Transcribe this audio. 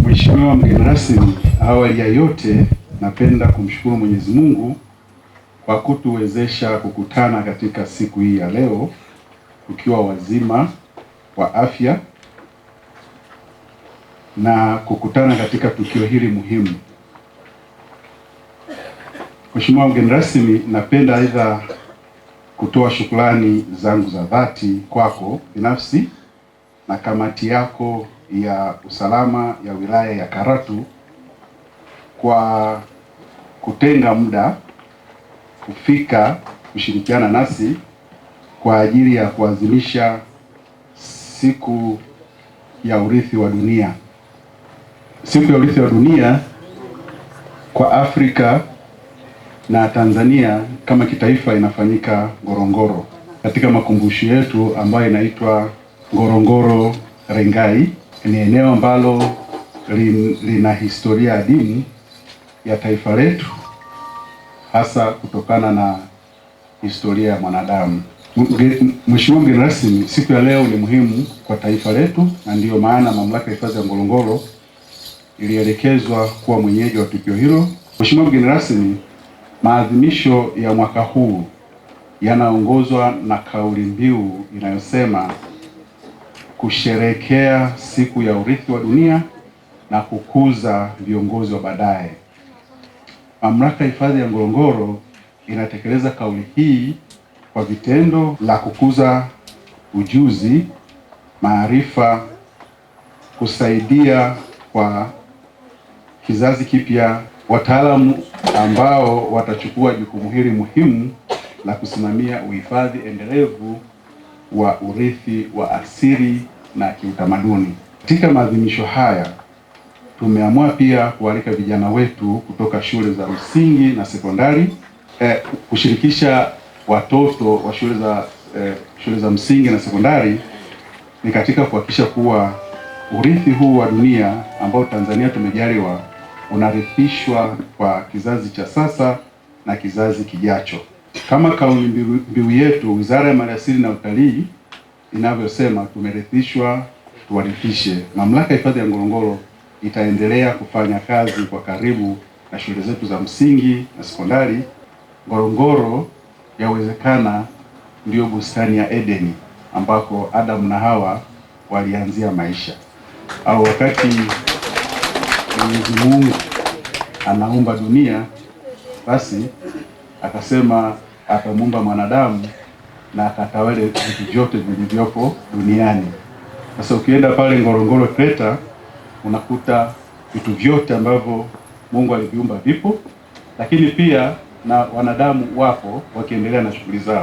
Mheshimiwa mgeni rasmi, awali ya yote napenda kumshukuru Mwenyezi Mungu kwa kutuwezesha kukutana katika siku hii ya leo tukiwa wazima wa afya na kukutana katika tukio hili muhimu. Mheshimiwa mgeni rasmi, napenda aidha kutoa shukrani zangu za dhati kwako binafsi na kamati yako ya usalama ya wilaya ya Karatu kwa kutenga muda kufika kushirikiana nasi kwa ajili ya kuadhimisha siku ya urithi wa dunia. Siku ya urithi wa dunia kwa Afrika na Tanzania kama kitaifa inafanyika Ngorongoro katika makumbusho yetu ambayo inaitwa Ngorongoro Rengai. Ni eneo ambalo lina historia adimu ya taifa letu, hasa kutokana na historia ya mwanadamu. Mheshimiwa mgeni rasmi, siku ya leo ni muhimu kwa taifa letu na ndiyo maana mamlaka ya hifadhi ya Ngorongoro ilielekezwa kuwa mwenyeji wa tukio hilo. Mheshimiwa mgeni rasmi, maadhimisho ya mwaka huu yanaongozwa na kauli mbiu inayosema kusherehekea siku ya urithi wa dunia na kukuza viongozi wa baadaye. Mamlaka ya hifadhi ya Ngorongoro inatekeleza kauli hii kwa vitendo la kukuza ujuzi, maarifa, kusaidia kwa kizazi kipya wataalamu ambao watachukua jukumu hili muhimu la kusimamia uhifadhi endelevu wa urithi wa asili na kiutamaduni. Katika maadhimisho haya tumeamua pia kualika vijana wetu kutoka shule za msingi na sekondari kushirikisha watoto wa shule za msingi na sekondari ni katika kuhakikisha kuwa urithi huu wa dunia ambao Tanzania tumejaliwa unarithishwa kwa kizazi cha sasa na kizazi kijacho. Kama kauli mbiu yetu Wizara ya Maliasili na Utalii inavyosema, tumerithishwa tuwarithishe. Mamlaka ya hifadhi ya Ngorongoro itaendelea kufanya kazi kwa karibu na shule zetu za msingi na sekondari. Ngorongoro yawezekana ndio bustani ya Edeni ambako Adamu na Hawa walianzia maisha, au wakati Mwenyezi Mungu anaumba dunia, basi akasema atamuumba mwanadamu na akatawale vitu vyote vilivyopo duniani. Sasa ukienda pale Ngorongoro Crater unakuta vitu vyote ambavyo Mungu aliviumba vipo, lakini pia na wanadamu wapo wakiendelea na shughuli zao.